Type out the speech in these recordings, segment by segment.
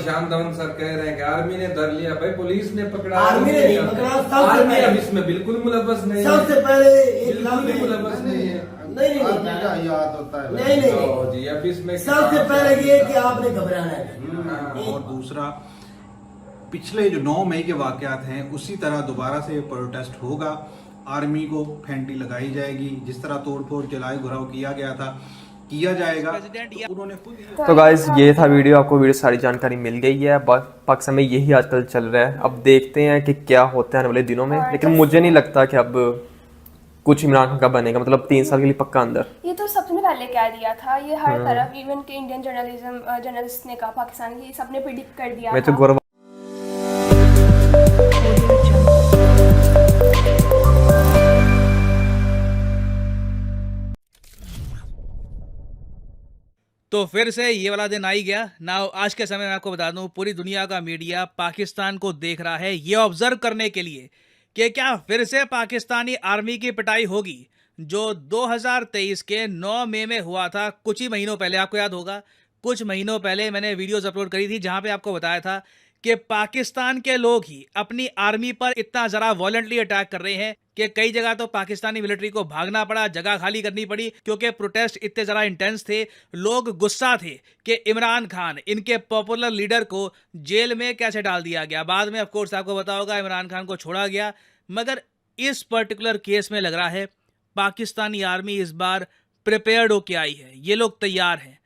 प्रशांत Dhawan sir कह रहे हैं कि आर्मी ने धर लिया, भाई पुलिस ने पकड़ा, आर्मी ने नहीं पकड़ा, आर्मी अब इसमें बिल्कुल मुलव्वस नहीं है, सबसे पहले एक बिल्कुल भी मुलव्वस नहीं है। नहीं आर्मी का याद होता है। नहीं तो जी अब इसमें सबसे पहले ये कि आपने घबराना है। और दूसरा, पिछले जो 9 मई के वाकयात हैं उसी तरह दोबारा से प्रोटेस्ट होगा। आर्मी को फेंटी लगाई जाएगी, जिस तरह तोड़फोड़ जलाए घुराव किया गया था किया जाएगा। उन्होंने खुद तो गाइस ये था वीडियो, आपको वीडियो सारी जानकारी मिल गई है। पाकिस्तान में यही आजकल चल रहा है। अब देखते हैं कि क्या होता है आने वाले दिनों में, लेकिन मुझे नहीं लगता कि अब कुछ इमरान खान का बनेगा, मतलब 3 साल के लिए पक्का अंदर। ये तो सबने पहले कह दिया था, ये हर तरफ इवन के इंडियन जर्नलिस्ट ने कहा, पाकिस्तान की सबने प्रिडिक्ट कर दिया मैं था। तो गौरव तो फिर से ये वाला दिन आ ही गया ना। आज के समय में आपको बता दूं, पूरी दुनिया का मीडिया पाकिस्तान को देख रहा है ये ऑब्जर्व करने के लिए कि क्या फिर से पाकिस्तानी आर्मी की पिटाई होगी, जो 2023 के 9 मई में हुआ था। कुछ ही महीनों पहले, आपको याद होगा, कुछ महीनों पहले मैंने वीडियोस अपलोड करी थी जहां पे आपको बताया था कि पाकिस्तान के लोग ही अपनी आर्मी पर इतना जरा वॉलेंटली अटैक कर रहे हैं कि कई जगह तो पाकिस्तानी मिलिट्री को भागना पड़ा, जगह खाली करनी पड़ी, क्योंकि प्रोटेस्ट इतने जरा इंटेंस थे। लोग गुस्सा थे कि इमरान खान, इनके पॉपुलर लीडर को जेल में कैसे डाल दिया गया। बाद में ऑफकोर्स आपको पता होगा इमरान खान को छोड़ा गया, मगर इस पर्टिकुलर केस में लग रहा है पाकिस्तानी आर्मी इस बार प्रिपेयर्ड होके आई है। ये लोग तैयार हैं।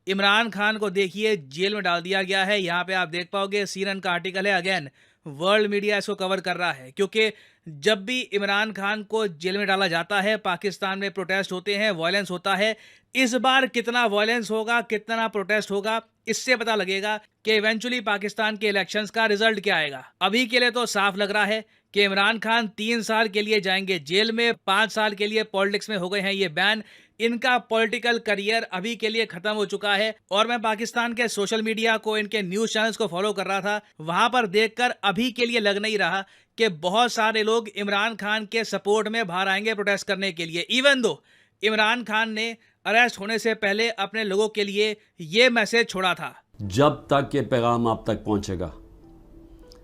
इमरान खान को देखिए जेल में डाल दिया गया है। यहाँ पे आप देख पाओगे CNN का आर्टिकल है, अगेन वर्ल्ड मीडिया इसको कवर कर रहा है, क्योंकि जब भी इमरान खान को जेल में डाला जाता है, पाकिस्तान में प्रोटेस्ट होते हैं, वायलेंस होता है। इस बार कितना वायलेंस होगा, कितना प्रोटेस्ट होगा, इससे पता लगेगा कि इवेंचुअली पाकिस्तान के इलेक्शंस का रिजल्ट क्या आएगा। अभी के लिए तो साफ लग रहा है कि इमरान खान 3 साल के लिए जाएंगे जेल में, 5 साल के लिए पॉलिटिक्स में हो गए हैं ये बैन। इनका पॉलिटिकल करियर अभी के लिए खत्म हो चुका है। और मैं पाकिस्तान के सोशल मीडिया को, इनके न्यूज चैनल्स को फॉलो कर रहा था, वहां पर देखकर अभी के लिए लग नहीं रहा कि बहुत सारे लोग इमरान खान के सपोर्ट में बाहर आएंगे प्रोटेस्ट करने के लिए। इवन दो इमरान खान ने अरेस्ट होने से पहले अपने लोगों के लिए ये मैसेज छोड़ा था, जब तक ये पैगाम आप तक पहुंचेगा,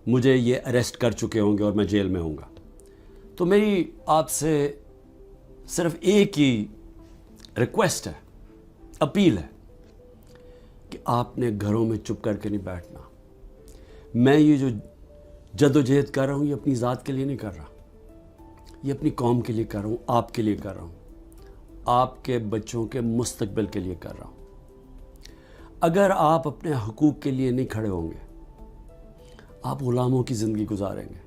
मुझे ये अरेस्ट कर चुके होंगे और मैं जेल में होऊंगा। तो मेरी आपसे सिर्फ एक ही रिक्वेस्ट है, अपील है कि आपने घरों में चुप करके नहीं बैठना। मैं ये जो जद्दोजहद कर रहा हूँ ये अपनी ज़ात के लिए नहीं कर रहा, ये अपनी कौम के लिए कर रहा हूँ, आपके लिए कर रहा हूँ, आपके बच्चों के मुस्तकबिल के लिए कर रहा हूँ। अगर आप अपने हकूक़ के लिए नहीं खड़े होंगे, आप ग़ुलामों की ज़िंदगी गुजारेंगे,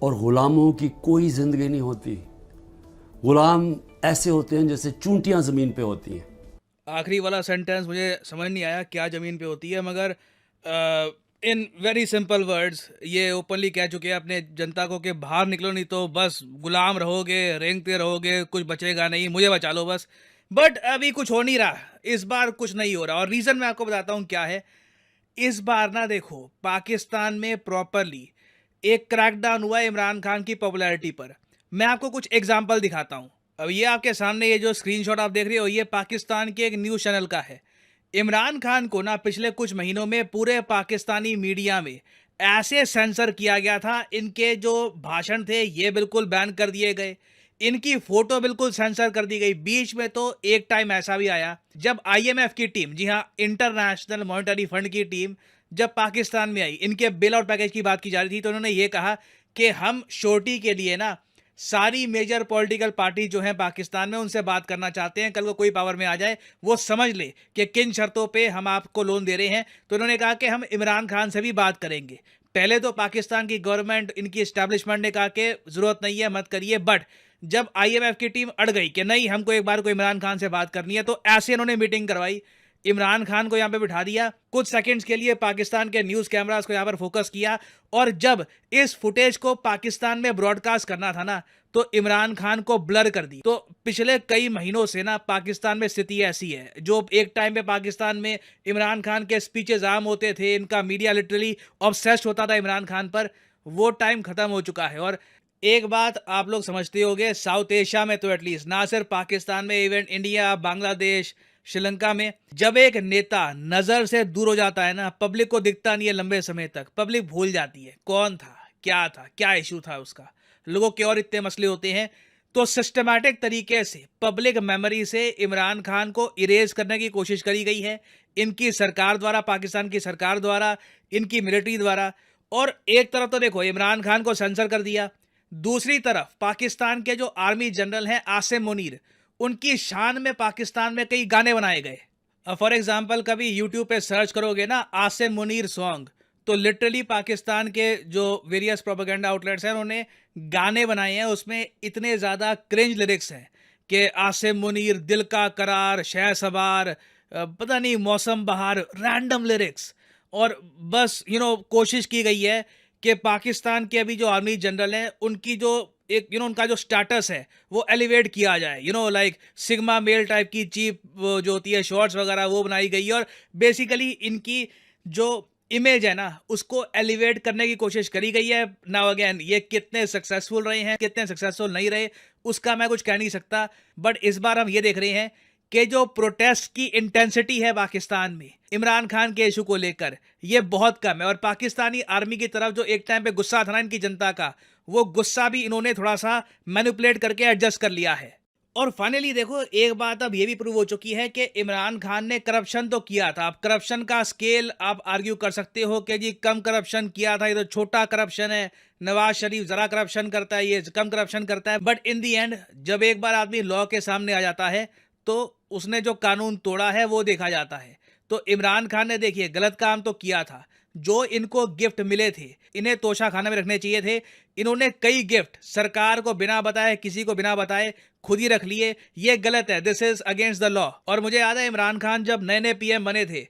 और ग़ुलामों की कोई ज़िंदगी नहीं होती। ग़ुलाम ऐसे होते हैं जैसे चूंटियां ज़मीन पे होती हैं। आखिरी वाला सेंटेंस मुझे समझ नहीं आया क्या ज़मीन पे होती है, मगर इन वेरी सिंपल वर्ड्स ये ओपनली कह चुके हैं अपने जनता को कि बाहर निकलो, नहीं तो बस गुलाम रहोगे, रेंगते रहोगे, कुछ बचेगा नहीं, मुझे बचा लो बस। बट अभी कुछ हो नहीं रहा, इस बार कुछ नहीं हो रहा। और रीज़न मैं आपको बताता हूँ क्या है। इस बार ना देखो, पाकिस्तान में प्रॉपरली एक क्रैकडाउन हुआ है इमरान खान की पॉपुलैरिटी पर। मैं आपको कुछ एग्जाम्पल दिखाता हूँ। अब ये आपके सामने ये जो स्क्रीनशॉट आप देख रहे हो, ये पाकिस्तान के एक न्यूज़ चैनल का है। इमरान खान को ना पिछले कुछ महीनों में पूरे पाकिस्तानी मीडिया में ऐसे सेंसर किया गया था, इनके जो भाषण थे ये बिल्कुल बैन कर दिए गए, इनकी फोटो बिल्कुल सेंसर कर दी गई। बीच में तो एक टाइम ऐसा भी आया जब IMF की टीम, जी हाँ इंटरनेशनल मॉनेटरी फंड की टीम, जब पाकिस्तान में आई, इनके बेल आउट पैकेज की बात की जा रही थी, तो उन्होंने ये कहा कि हम श्योरिटी के लिए ना सारी मेजर पॉलिटिकल पार्टी जो हैं पाकिस्तान में उनसे बात करना चाहते हैं। कल को कोई पावर में आ जाए वो समझ ले कि किन शर्तों पे हम आपको लोन दे रहे हैं। तो उन्होंने कहा कि हम इमरान खान से भी बात करेंगे। पहले तो पाकिस्तान की गवर्नमेंट, इनकी एस्टैब्लिशमेंट ने कहा कि ज़रूरत नहीं है, मत करिए। बट जब IMF की टीम अड़ गई कि नहीं, हमको एक बार को इमरान खान से बात करनी है, तो ऐसे इन्होंने मीटिंग करवाई, इमरान खान को यहाँ पे बिठा दिया, कुछ सेकंड्स के लिए पाकिस्तान के न्यूज़ कैमरास को यहाँ पर फोकस किया, और जब इस फुटेज को पाकिस्तान में ब्रॉडकास्ट करना था ना, तो इमरान खान को ब्लर कर दी। तो पिछले कई महीनों से ना पाकिस्तान में स्थिति ऐसी है, जो एक टाइम पे पाकिस्तान में इमरान खान के स्पीचेस आम होते थे, इनका मीडिया लिटरली ऑब्सेस्ड होता था इमरान खान पर, वो टाइम खत्म हो चुका है। और एक बात आप लोग समझते होंगे, साउथ एशिया में तो एटलीस्ट, ना सिर्फ पाकिस्तान में, इवन इंडिया, बांग्लादेश, श्रीलंका में। जब एक नेता नजर से दूर हो जाता है ना, पब्लिक को दिखता नहीं है लंबे समय तक, पब्लिक भूल जाती है कौन था, क्या इशू था उसका, लोगों के और इतने मसले होते हैं। तो सिस्टमैटिक तरीके से पब्लिक मेमोरी से इमरान खान को इरेज करने की कोशिश करी गई है, इनकी सरकार द्वारा, पाकिस्तान की सरकार द्वारा, इनकी मिलिट्री द्वारा। और एक तरफ तो देखो इमरान खान को सेंसर कर दिया, दूसरी तरफ पाकिस्तान के जो आर्मी जनरल हैं आसिम मुनीर, उनकी शान में पाकिस्तान में कई गाने बनाए गए। फॉर एग्जाम्पल कभी यूट्यूब पे सर्च करोगे ना आसिम मुनीर सॉन्ग, तो लिटरली पाकिस्तान के जो वेरियस प्रोपेगेंडा आउटलेट्स हैं उन्होंने गाने बनाए हैं, उसमें इतने ज़्यादा क्रिंज लिरिक्स हैं कि आसिम मुनीर, दिल का करार, शह सवार, पता नहीं मौसम बहार, रैंडम लिरिक्स। और बस कोशिश की गई है कि पाकिस्तान के अभी जो आर्मी जनरल हैं उनकी जो एक उनका जो स्टेटस है वो एलिवेट किया जाए, लाइक सिग्मा मेल टाइप की चीप जो होती है शॉर्ट्स वगैरह वो बनाई गई है, और बेसिकली इनकी जो इमेज है ना उसको एलिवेट करने की कोशिश करी गई है। नाउ अगेन ये कितने सक्सेसफुल रहे हैं, कितने सक्सेसफुल नहीं रहे, उसका मैं कुछ कह नहीं सकता। बट इस बार हम ये देख रहे हैं कि जो प्रोटेस्ट की इंटेंसिटी है पाकिस्तान में इमरान खान के इशू को लेकर, ये बहुत कम है। और पाकिस्तानी आर्मी की तरफ जो एक टाइम पे गुस्सा था ना इनकी जनता का, वो गुस्सा भी इन्होंने थोड़ा सा मैनिपुलेट करके एडजस्ट कर लिया है। और फाइनली देखो एक बात अब ये भी प्रूव हो चुकी है कि इमरान खान ने करप्शन तो किया था। अब करप्शन का स्केल आप आर्ग्यू कर सकते हो कि जी कम करप्शन किया था, ये तो छोटा करप्शन है, नवाज शरीफ जरा करप्शन करता है, ये कम करप्शन करता है। बट इन दी एंड जब एक बार आदमी लॉ के सामने आ जाता है तो उसने जो कानून तोड़ा है वो देखा जाता है। तो इमरान खान ने देखिए गलत काम तो किया था, जो इनको गिफ्ट मिले थे इन्हें तोशा खाने में रखने चाहिए थे। इन्होंने कई गिफ्ट सरकार को बिना बताए, किसी को बिना बताए खुद ही रख लिए, ये गलत है, this is against the law. और मुझे याद है इमरान खान जब नए नए पीएम बने थे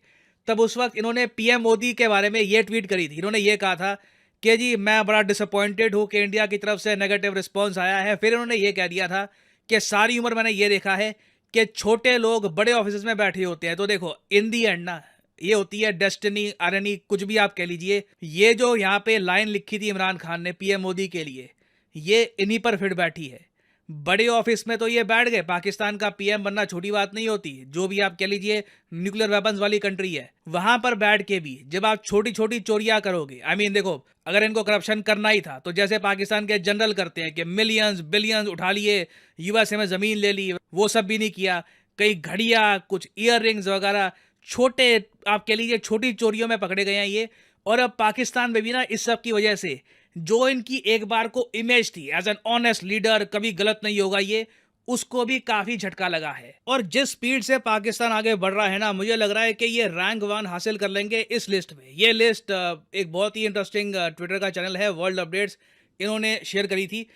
तब उस वक्त इन्होंने पीएम मोदी के बारे में ये ट्वीट करी थी। इन्होंने ये कहा था कि जी मैं बड़ा डिसअपॉइंटेड हूँ कि इंडिया की तरफ से नेगेटिव रिस्पॉन्स आया है। फिर इन्होंने ये कह दिया था कि सारी उम्र मैंने ये देखा है कि छोटे लोग बड़े ऑफिस में बैठे होते हैं। तो देखो इन दी एंड ना ये होती है डेस्टिनी, आयरनी, कुछ भी आप कह लीजिए। ये जो यहाँ पे लाइन लिखी थी इमरान खान ने पीएम मोदी के लिए, ये इन्हीं पर फिट बैठी है। बड़े ऑफिस में तो ये बैठ गए, पाकिस्तान का पीएम बनना छोटी बात नहीं होती, जो भी आप कह लीजिए न्यूक्लियर वेपन्स वाली कंट्री है, वहां पर बैठ के भी जब आप छोटी छोटी चोरियां करोगे, देखो अगर इनको करप्शन करना ही था तो जैसे पाकिस्तान के जनरल करते हैं कि मिलियंस बिलियंस उठा लिए, यूएसए में जमीन ले ली, वो सब भी नहीं किया। कई घड़ियां, कुछ ईयर रिंग्स वगैरह छोटे आप कह लीजिए छोटी चोरियों में पकड़े गए हैं ये। और अब पाकिस्तान में भी ना इस सब की वजह से जो इनकी एक बार को इमेज थी एज एन ऑनेस्ट लीडर, कभी गलत नहीं होगा ये, उसको भी काफी झटका लगा है। और जिस स्पीड से पाकिस्तान आगे बढ़ रहा है ना, मुझे लग रहा है कि ये रैंक 1 हासिल कर लेंगे इस लिस्ट में। ये लिस्ट एक बहुत ही इंटरेस्टिंग ट्विटर का चैनल है वर्ल्ड अपडेट्स, इन्होंने शेयर करी थी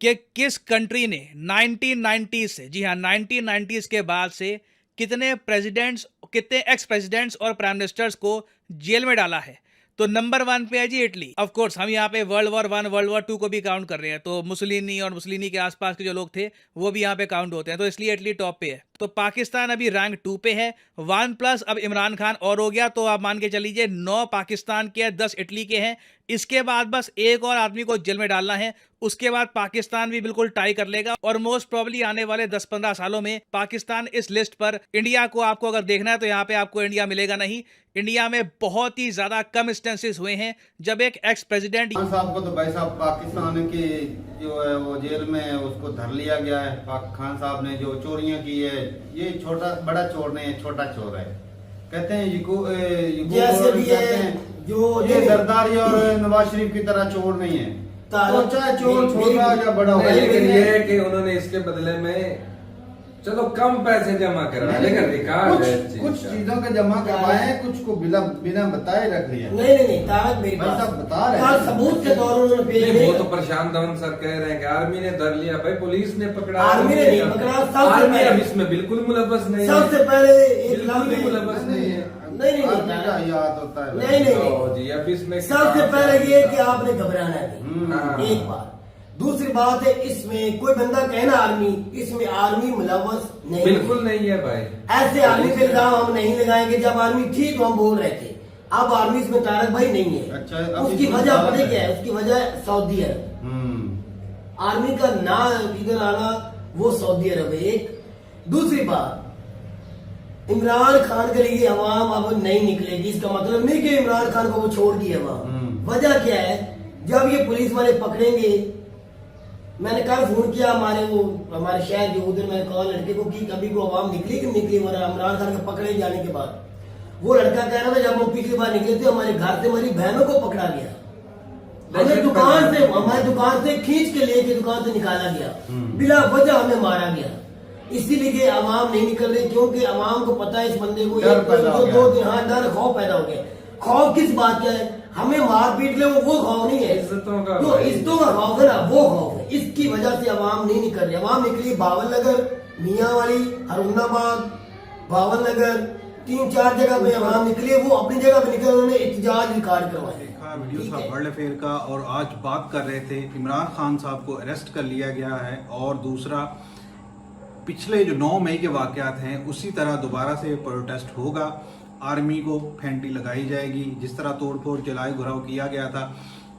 कि किस कंट्री ने 1990 से, जी हाँ 1990s के बाद से कितने प्रेसिडेंट्स, कितने एक्स प्रेसिडेंट्स और प्राइम मिनिस्टर्स को जेल में डाला है। तो नंबर 1 पे है जी इटली। ऑफ कोर्स हम यहाँ पे वर्ल्ड वॉर 1, वर्ल्ड वॉर 2 को भी काउंट कर रहे हैं, तो मुसलिनी और मुसलिनी के आसपास के जो लोग थे वो भी यहाँ पे काउंट होते हैं, तो इसलिए इटली टॉप पे है। तो पाकिस्तान अभी रैंक 2 पे है, 1 प्लस अब इमरान खान और हो गया, तो आप मान के चलीजिए 9 पाकिस्तान के हैं, 10 इटली के हैं। इसके बाद बस एक और आदमी को जेल में डालना है, उसके बाद पाकिस्तान भी बिल्कुल टाई कर लेगा। और मोस्ट प्रॉब्ली आने वाले 10-15 सालों में पाकिस्तान इस लिस्ट पर, इंडिया को आपको अगर देखना है तो यहाँ पे आपको इंडिया मिलेगा नहीं। इंडिया में बहुत ही ज्यादा कम इंस्टेंसेस हुए हैं जब एक एक्स प्रेसिडेंट खान साहब को तो भाई साहब पाकिस्तान की जो है वो जेल में है, उसको धर लिया गया है। खान साहब ने जो चोरियां की है, ये छोटा बड़ा चोर नहीं है, छोटा चोर है। कहते हैं जैसे भी है जो ये सरदारी और नवाज शरीफ की तरह चोर नहीं है, तो चाहे चोर छोटा या बड़ा हो। लेकिन ये है कि उन्होंने इसके बदले में चलो कम पैसे जमा करा, लेकिन रिकॉर्ड है कुछ चीजों के जमा करवाए, कुछ को बिना बताए रख लिया। नहीं ताकत मेरे भाई पास साहब बता रहे हैं, सबूत के तौर उन्होंने पेश नहीं, वो किया। तो प्रशांत धवन सर कह रहे हैं कि आर्मी ने धर लिया। भाई पुलिस ने पकड़ा, आर्मी ने नहीं पकड़ा, सबसे आर्मी पहले अब इसमें बिल्कुल मुलव्वस नहीं है, सबसे पहले एक लाख बिल्कुल भी मुलव्वस नहीं है। नहीं आर्मी का याद होता है। नहीं तो जी अब इसमें सबसे पहले ये कि आपने घबराना हाँ। है, एक बात। दूसरी बात है इसमें कोई बंदा कहे ना आर्मी, इसमें आर्मी मुलव्वस नहीं, बिल्कुल नहीं है भाई। ऐसे आर्मी पे इल्जाम हम नहीं लगाएंगे जब आर्मी ठीक हम बोल रहे थे। अब आर्मी इसमें तारक भाई नहीं है। अच्छा, अब उसकी इसमें वजह तारक पता है। क्या है? उसकी वजह सऊदी अरब। आर्मी का ना इधर आना वो सऊदी अरब है। एक दूसरी बात, इमरान खान के लिए अवाम अब नहीं निकलेगी, इसका मतलब नहीं कि इमरान खान को वो छोड़ दी अवाम। वजह क्या है, जब ये पुलिस वाले पकड़ेंगे, मैंने कल फोन किया हमारे शहर के उधर, मैंने कहा लड़के को कि कभी वो अवाम निकली कि निकली, इमरान खान के पकड़े जाने के बाद वो लड़का कह रहा था जब हम पिछली बार निकले थे हमारे घर से हमारी बहनों को पकड़ा गया, हमारी दुकान से खींच के लेके दुकान से निकाला गया, बिला वजह हमें मारा गया। इसीलिए अवाम नहीं निकल रही, क्योंकि अवाम को पता है इस बंदे को डर पैदा हो गया। 2 दिन हाँ डर खौफ पैदा हो गया। खौफ किस बात का है, हमें मार पीट ले वो खौफ नहीं है, इज्जतों का जो इज्जतों का खौफ है ना वो खौफ है। इसकी वजह से अवाम नहीं निकल रही। अवाम निकली बावल नगर, मियांवाली, हरुणाबाद, बावल नगर, 3-4 जगह पे अवाम निकली, वो अपनी जगह पे निकले, उन्होंने एहतजाज रिकॉर्ड करवाए। देखा वीडियो ठीक था है। वर्ल्ड अफेयर का, और आज बात कर रहे थे इमरान खान साहब को अरेस्ट कर लिया गया है, और दूसरा पिछले जो 9 मई के वाकयात हैं उसी तरह दोबारा से प्रोटेस्ट होगा, आर्मी को फेंटी लगाई जाएगी, जिस तरह तोड़फोड़ जलाए घुराव किया गया था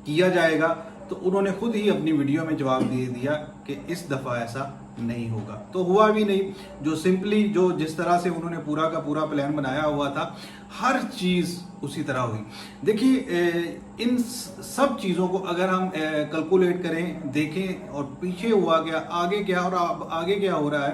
किया जाएगा। तो उन्होंने खुद ही अपनी वीडियो में जवाब दे दिया कि इस दफ़ा ऐसा नहीं होगा। तो हुआ भी नहीं, जो सिंपली जो जिस तरह से उन्होंने पूरा का पूरा प्लान बनाया हुआ था, हर चीज़ उसी तरह हुई। देखिए इन सब चीज़ों को अगर हम कैलकुलेट करें, देखें और पीछे हुआ क्या, आगे क्या और आगे क्या हो रहा है,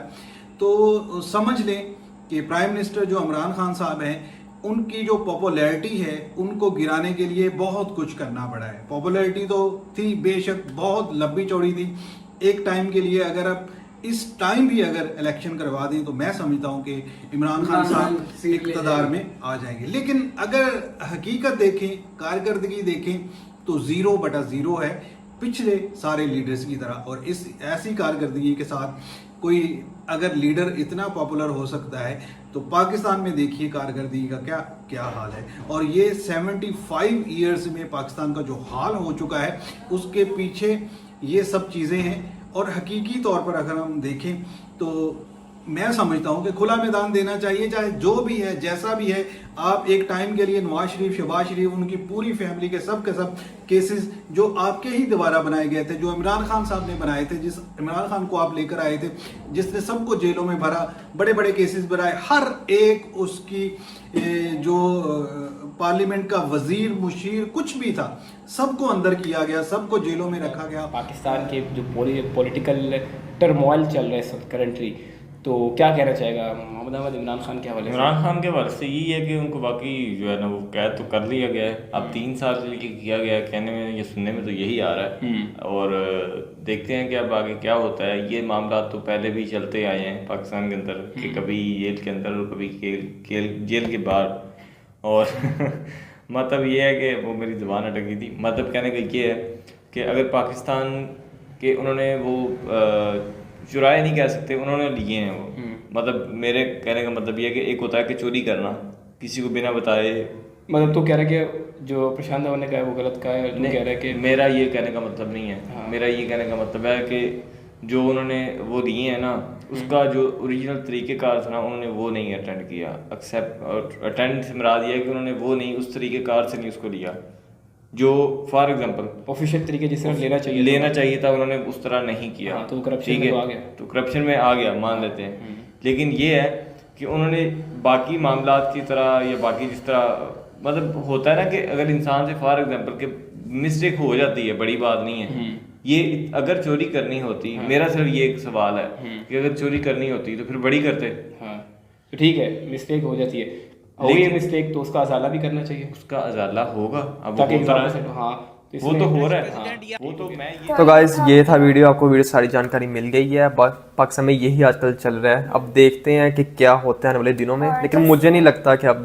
तो समझ लें कि प्राइम मिनिस्टर जो इमरान खान साहब हैं, उनकी जो पॉपुलैरिटी है उनको गिराने के लिए बहुत कुछ करना पड़ा है। पॉपुलैरिटी तो थी बेशक, बहुत लंबी चौड़ी थी एक टाइम के लिए। अगर आप इस टाइम भी अगर इलेक्शन करवा दें तो मैं समझता हूं कि इमरान खान साहब इक़्तिदार में आ जाएंगे। लेकिन अगर हकीकत देखें, कारकर्दगी देखें, तो 0/0 है पिछले सारे लीडर्स की तरह। और इस ऐसी कारकर्दगी के साथ कोई अगर लीडर इतना पॉपुलर हो सकता है, तो पाकिस्तान में देखिए कारकर्दगी का क्या क्या हाल है। और ये 75 ईयर्स में पाकिस्तान का जो हाल हो चुका है, उसके पीछे ये सब चीज़ें हैं। और हकीकी तौर पर अगर हम देखें तो मैं समझता हूं कि खुला मैदान देना चाहिए, चाहे जो भी है जैसा भी है। आप एक टाइम के लिए नवाज शरीफ, शहबाज शरीफ, उनकी पूरी फैमिली के सब केसेस जो आपके ही द्वारा बनाए गए थे, जो इमरान खान साहब ने बनाए थे, जिस इमरान खान को आप लेकर आए थे, जिसने सबको जेलों में भरा, बड़े बड़े केसेस बनाए, हर एक उसकी जो पार्लियामेंट का वजीर, मुशीर, कुछ भी था, सबको अंदर किया गया, सबको जेलों में रखा गया। पाकिस्तान के जो पॉलिटिकल टर्मोइल चल रहा है इस वक्त करंटली, तो क्या कहना चाहेगा मोहम्मद अहमद इमरान खान के हवाले से? इमरान खान के हवाले से यही है कि उनको बाकी जो है ना वो कैद तो कर लिया गया है, अब 3 साल के लिए किया गया है, कहने में ये सुनने में तो यही आ रहा है। और देखते हैं कि अब आगे क्या होता है। ये मामला तो पहले भी चलते आए हैं पाकिस्तान के अंदर, कि कभी जेल के अंदर और कभी जेल के बाहर। और मतलब ये है कि वो मेरी ज़ुबान अटक गई थी, मतलब कहने का ये है कि अगर पाकिस्तान के उन्होंने वो चुराए नहीं कह सकते, उन्होंने लिए हैं वो। मतलब मेरे कहने का मतलब ये है कि एक होता है कि चोरी करना किसी को बिना बताए, मतलब तो कह रहा है कि जो प्रशांत धवन ने कहा है वो गलत कहा है, कह रहा है कि मेरा ये कहने का मतलब नहीं है। हाँ। मेरा ये कहने का मतलब है कि जो उन्होंने वो दिए हैं ना, उसका जो ओरिजिनल तरीक़ेकार था ना, उन्होंने वो नहीं अटेंड किया। एक्सेप्ट और अटेंड से मुराद ये है कि उन्होंने वो नहीं, उस तरीक़ेकार से नहीं उसको लिया जो फॉर एग्जांपल ऑफिशियल तरीके जिस तरह लेना चाहिए था, उन्होंने उस तरह नहीं किया। हाँ, तो करप्शन में तो आ गया, तो करप्शन में आ गया, मान लेते हैं। लेकिन ये है कि उन्होंने बाकी मामलात की तरह या बाकी जिस तरह, मतलब होता है ना कि अगर इंसान से फॉर एग्जांपल के मिस्टेक हो जाती है, बड़ी बात नहीं है ये। अगर चोरी करनी होती, मेरा सिर्फ ये एक सवाल है कि अगर चोरी करनी होती तो फिर बड़ी करते। हाँ तो ठीक है, मिस्टेक हो जाती है, और ये मिस्टेक तो उसका अजाला भी करना चाहिए, उसका अजाला होगा। अब ताकि हाँ वो तो हो रहा है। वो तो मैं तो गाइस ये था वीडियो, आपको वीडियो सारी जानकारी मिल गई है। पाकिस्तान में यही आजकल चल रहा है। अब देखते हैं कि क्या होता है आने वाले दिनों में, लेकिन मुझे नहीं लगता कि अब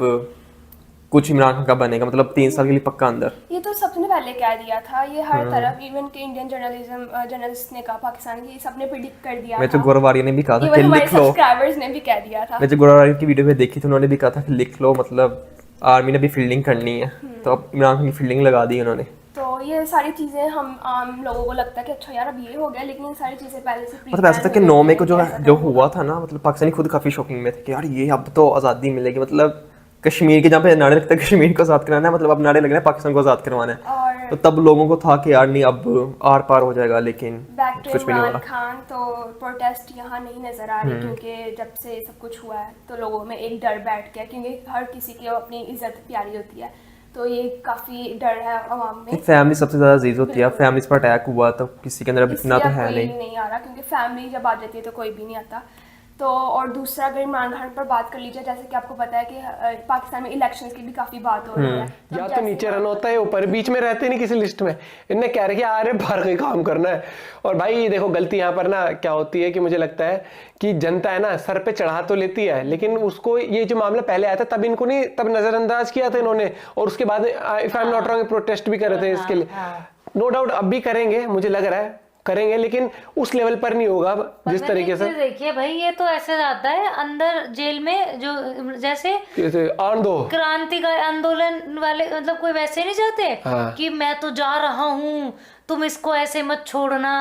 कुछ इमरान खान का बनेगा, मतलब 3 साल के लिए पक्का अंदर। ये तो सबने पहले कह दिया था, ये हर तरफ, इवन के इंडियन जर्नलिस्ट ने कहा, पाकिस्तान की सबने प्रिडिक्ट कर दिया। मैं तो गौरवारी ने भी कहा था कि लिख लो, सब्सक्राइबर्स ने भी कह दिया था। मैं जो गौरवारी की वीडियो में देखी थी, उन्होंने भी कहा था कि लिख लो, मतलब आर्मी ने भी फील्डिंग करनी है, तो अब इमरान खान की फील्डिंग लगा दी उन्होंने। तो ये सारी चीजें हम आम लोगों को लगता है कि अच्छा यार अब ये हो गया, लेकिन ये सारी चीजें पहले से मतलब ऐसा था कि 9 मई को जो हुआ था ना, मतलब पाकिस्तानी खुद काफी शॉकिंग में थे कि यार ये अब तो आज़ादी मिलेगी, मतलब कश्मीर के जहाँ पे नारे लगते हैं कश्मीर को आज़ाद कराना है, मतलब अब नारे लग रहे हैं पाकिस्तान को आज़ाद करवाना है। तो तब लोगों को था कि यार नहीं अब आर पार हो जाएगा, लेकिन बैक टू कुछ भी नहीं हो इमरान रहा। खान, तो प्रोटेस्ट यहाँ नहीं नज़र आ रही क्योंकि जब से सब कुछ हुआ है तो लोगों में एक डर बैठ गया, क्योंकि हर किसी की अपनी इज्जत प्यारी होती है, तो ये काफ़ी डर है अवाम में। फैमिली सबसे ज़्यादा अजीज होती है, फैमिलीज पर अटैक हुआ तो किसी के अंदर अब इतना तो इसलिए है कोई नहीं। नहीं आ रहा, क्योंकि फैमिली जब आ जाती है तो कोई भी नहीं आता। तो और दूसरा अगर इमरान खान पर बात कर लीजिए, जैसे कि आपको पता है कि पाकिस्तान में इलेक्शंस की भी काफ़ी बात हो रही है। या तो नीचे रन होता है, ऊपर बीच में रहते नहीं किसी लिस्ट में। इनने कह रहे कि अरे बाहर का काम करना है। और भाई देखो गलती यहाँ पर ना क्या होती है कि मुझे लगता है कि जनता है ना सर पे चढ़ा तो लेती है, लेकिन उसको ये जो मामला पहले आया था तब इनको नहीं, तब नजरअंदाज किया था इन्होंने, और उसके बाद if I am not wrong protest भी कर रहे थे इसके लिए। नो डाउट अब भी करेंगे, मुझे लग रहा है करेंगे, लेकिन उस लेवल पर नहीं होगा जिस तरीके से। देखिए भाई ये तो ऐसे जाता है अंदर जेल में, जो जैसे क्रांतिकारी आंदोलन वाले, मतलब कोई वैसे नहीं जाते कि मैं तो जा रहा हूँ तुम इसको ऐसे मत छोड़ना।